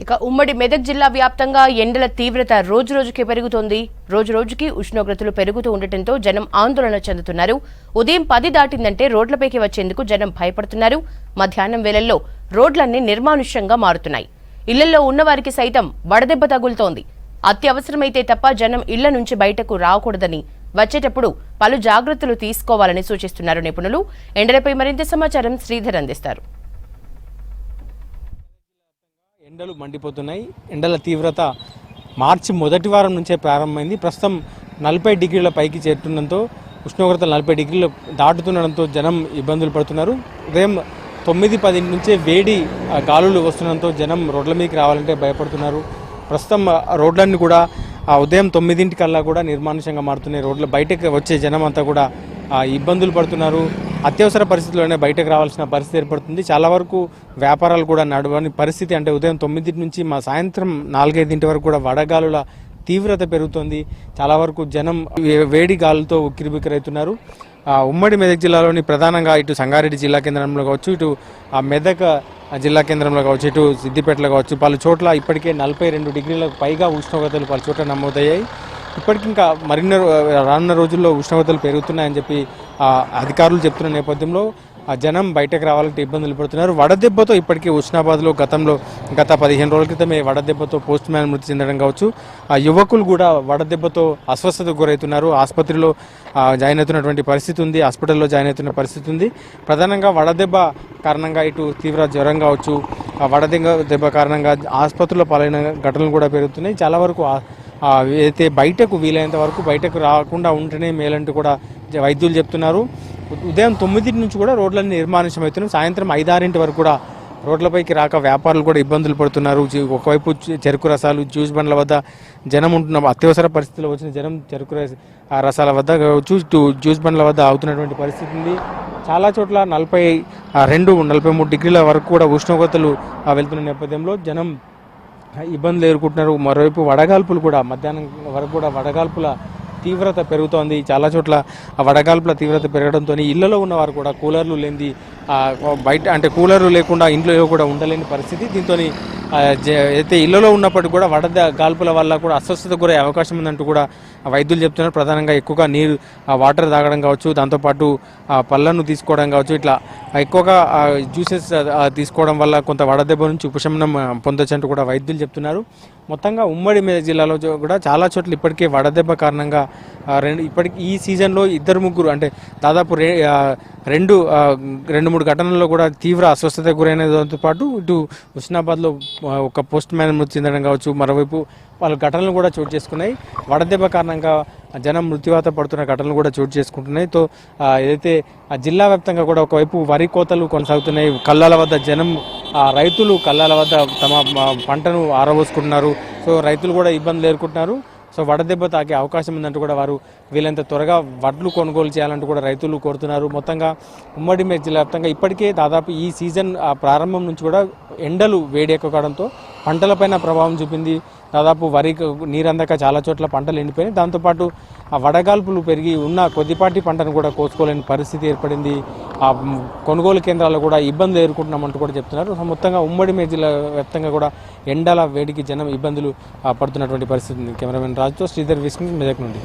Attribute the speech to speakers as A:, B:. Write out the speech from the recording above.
A: ఇక ఉమ్మడి మెదక్ జిల్లా వ్యాప్తంగా ఎండల తీవ్రత రోజురోజుకి పెరుగుతోంది. రోజురోజుకి ఉష్ణోగ్రతలు పెరుగుతూ ఉండటంతో జనం ఆందోళన చెందుతున్నారు. ఉదయం 10 దాటిందంటే రోడ్లపైకి వచ్చేందుకు జనం భయపడుతున్నారు. మధ్యాహ్నం వేళల్లో రోడ్లన్నీ నిర్మానుష్యంగా మారుతున్నాయి. ఇళ్లలో ఉన్నవారికి సైతం వడదెబ్బ తగులుతోంది. అత్యవసరమైతే తప్ప జనం ఇళ్ల నుంచి బయటకు రాకూడదని, వచ్చేటప్పుడు పలు జాగ్రత్తలు తీసుకోవాలని సూచిస్తున్నారు నిపుణులు. ఎండలపై మరింత సమాచారం శ్రీధర్ అందిస్తారు.
B: ఎండలు మండిపోతున్నాయి. ఎండల తీవ్రత మార్చి మొదటి వారం నుంచే ప్రారంభమైంది. ప్రస్తుతం 40 డిగ్రీల పైకి చేరుతుండడంతో ఉష్ణోగ్రతలు 40 డిగ్రీలు దాటుతుండడంతో జనం ఇబ్బందులు పడుతున్నారు. ఉదయం 9-10 నుంచే వేడి గాలులు వస్తుండడంతో జనం రోడ్ల మీదకి రావాలంటే భయపడుతున్నారు. ప్రస్తుతం రోడ్లన్నీ కూడా ఉదయం 9 కూడా నిర్మానుష్యంగా మారుతున్నాయి. రోడ్ల బయటకు వచ్చే జనం అంతా కూడా ఇబ్బందులు పడుతున్నారు. అత్యవసర పరిస్థితుల్లోనే బయటకు రావాల్సిన పరిస్థితి ఏర్పడుతుంది. చాలా వరకు వ్యాపారాలు కూడా నడవని పరిస్థితి. అంటే ఉదయం 9 నుంచి సాయంత్రం 4-5 వరకు కూడా వడగాలుల తీవ్రత పెరుగుతుంది. చాలా వరకు జనం వేడి గాలులతో ఉక్కిరిబిక్కిరవుతున్నారు. ఉమ్మడి మెదక్ జిల్లాలోని ప్రధానంగా ఇటు సంగారెడ్డి జిల్లా కేంద్రంలో కావచ్చు, ఇటు మెదక్ జిల్లా కేంద్రంలో కావచ్చు, ఇటు సిద్దిపేటలో కావచ్చు, పలు చోట్ల ఇప్పటికే 42 డిగ్రీలకు పైగా ఉష్ణోగ్రతలు పలు చోట్ల నమోదయ్యాయి. ఇప్పటికి ఇంకా మరిన్ని రానున్న రోజుల్లో ఉష్ణోగ్రతలు పెరుగుతున్నాయని చెప్పి అధికారులు చెప్తున్న నేపథ్యంలో జనం బయటకు రావాలంటే ఇబ్బందులు పడుతున్నారు. వడదెబ్బతో ఇప్పటికీ హుస్నాబాద్లో గత 15 రోజుల క్రితమే వడదెబ్బతో పోస్ట్ మ్యాన్ మృతి చెందడం కావచ్చు. యువకులు కూడా వడదెబ్బతో అస్వస్థతకు గురవుతున్నారు. ఆసుపత్రిలో జాయిన్ అవుతున్నటువంటి పరిస్థితి ఉంది. హాస్పిటల్లో జాయిన్ అవుతున్న పరిస్థితి ఉంది. ప్రధానంగా వడదెబ్బ కారణంగా ఇటు తీవ్ర జ్వరం కావచ్చు, వడదెబ్బ కారణంగా ఆసుపత్రిలో పాలైన ఘటనలు కూడా పెరుగుతున్నాయి. చాలా వరకు అయితే బయటకు వీలైనంత వరకు బయటకు రాకుండా ఉంటేనే మేలంటూ కూడా వైద్యులు చెప్తున్నారు. ఉదయం 9 నుంచి కూడా రోడ్లన్నీ నిర్మానుష్యమవుతున్నాయి. సాయంత్రం 5-6 వరకు కూడా రోడ్లపైకి రాక వ్యాపారులు కూడా ఇబ్బందులు పడుతున్నారు. ఒకవైపు చెరుకు రసాలు, జ్యూస్ బండ్ల వద్ద జనం ఉంటున్న అత్యవసర పరిస్థితుల్లో వచ్చిన జనం చెరుకు రసాల వద్ద జ్యూస్ బండ్ల వద్ద అవుతున్నటువంటి పరిస్థితి ఉంది. చాలా చోట్ల 42-43 డిగ్రీల వరకు కూడా ఉష్ణోగ్రతలు వెళ్తున్న నేపథ్యంలో జనం ఇబ్బందులు ఎదుర్కొంటున్నారు. మరోవైపు వడగాల్పులు కూడా మధ్యాహ్నం వరకు కూడా వడగాల్పుల తీవ్రత పెరుగుతోంది. చాలా చోట్ల వడగాల్పుల తీవ్రత పెరగడంతో ఇళ్లలో ఉన్నవారు కూడా కూలర్లు లేని బయట అంటే కూలర్లు లేకుండా ఇంట్లో కూడా ఉండలేని పరిస్థితి. దీంతో అయితే ఇళ్లలో ఉన్నప్పటికీ కూడా గాల్పుల వల్ల కూడా అస్వస్థతకు గురయ్యే అవకాశం ఉందంటూ కూడా వైద్యులు చెప్తున్నారు. ప్రధానంగా ఎక్కువగా వాటర్ తాగడం కావచ్చు, దాంతోపాటు పళ్ళను తీసుకోవడం కావచ్చు, ఇట్లా ఎక్కువగా జ్యూసెస్ తీసుకోవడం వల్ల కొంత వడదెబ్బ నుంచి ఉపశమనం పొందొచ్చంటూ కూడా వైద్యులు చెప్తున్నారు. మొత్తంగా ఉమ్మడి మెదక్ జిల్లాలో కూడా చాలా చోట్ల ఇప్పటికే వడదెబ్బ కారణంగా ఇప్పటికి ఈ సీజన్లో 2-3 అంటే దాదాపు 2-3 ఘటనల్లో కూడా తీవ్ర అస్వస్థతకు గురైన దాంతో పాటు ఇటు హుస్నాబాద్లో ఒక పోస్ట్ మ్యాన్ మృతి చెందడం కావచ్చు, మరోవైపు వాళ్ళ ఘటనలు కూడా చోటు చేసుకున్నాయి. వడదెబ్బ కారణంగా జనం మృత్యువాత పడుతున్న ఘటనలు కూడా చోటు చేసుకుంటున్నాయి. ఏదైతే జిల్లా వ్యాప్తంగా కూడా ఒకవైపు వరి కోతలు కొనసాగుతున్నాయి. కళ్ళాల వద్ద జనం రైతులు కళ్ళాల వద్ద తమ పంటను ఆరబోసుకుంటున్నారు. సో రైతులు కూడా ఇబ్బందులు ఎదుర్కొంటున్నారు. సో వడదెబ్బ తాకే అవకాశం ఉందంటూ కూడా వారు వీళ్ళంత త్వరగా వడ్లు కొనుగోలు చేయాలంటూ కూడా రైతులు కోరుతున్నారు. మొత్తంగా ఉమ్మడి మెదక్ జిల్లా వ్యాప్తంగా ఇప్పటికే దాదాపు ఈ సీజన్ ప్రారంభం నుంచి కూడా ఎండలు వేడెక్కడంతో పంటలపైన ప్రభావం చూపింది. దాదాపు వరికి నీరందక చాలా చోట్ల పంటలు ఎండిపోయినాయి. దాంతోపాటు వడగాల్పులు పెరిగి ఉన్న కొద్దిపాటి పంటను కూడా కోసుకోలేని పరిస్థితి ఏర్పడింది. కొనుగోలు కేంద్రాల్లో కూడా ఇబ్బందులు ఎదుర్కొంటున్నామంటూ కూడా చెప్తున్నారు. మొత్తంగా ఉమ్మడి మెదక్ జిల్లా వ్యాప్తంగా కూడా ఎండల వేడికి జనం ఇబ్బందులు పడుతున్నటువంటి పరిస్థితి ఉంది. కెమెరామెన్ రాజుతో శ్రీధర్ విస్కిన్ మెదక్ నుండి.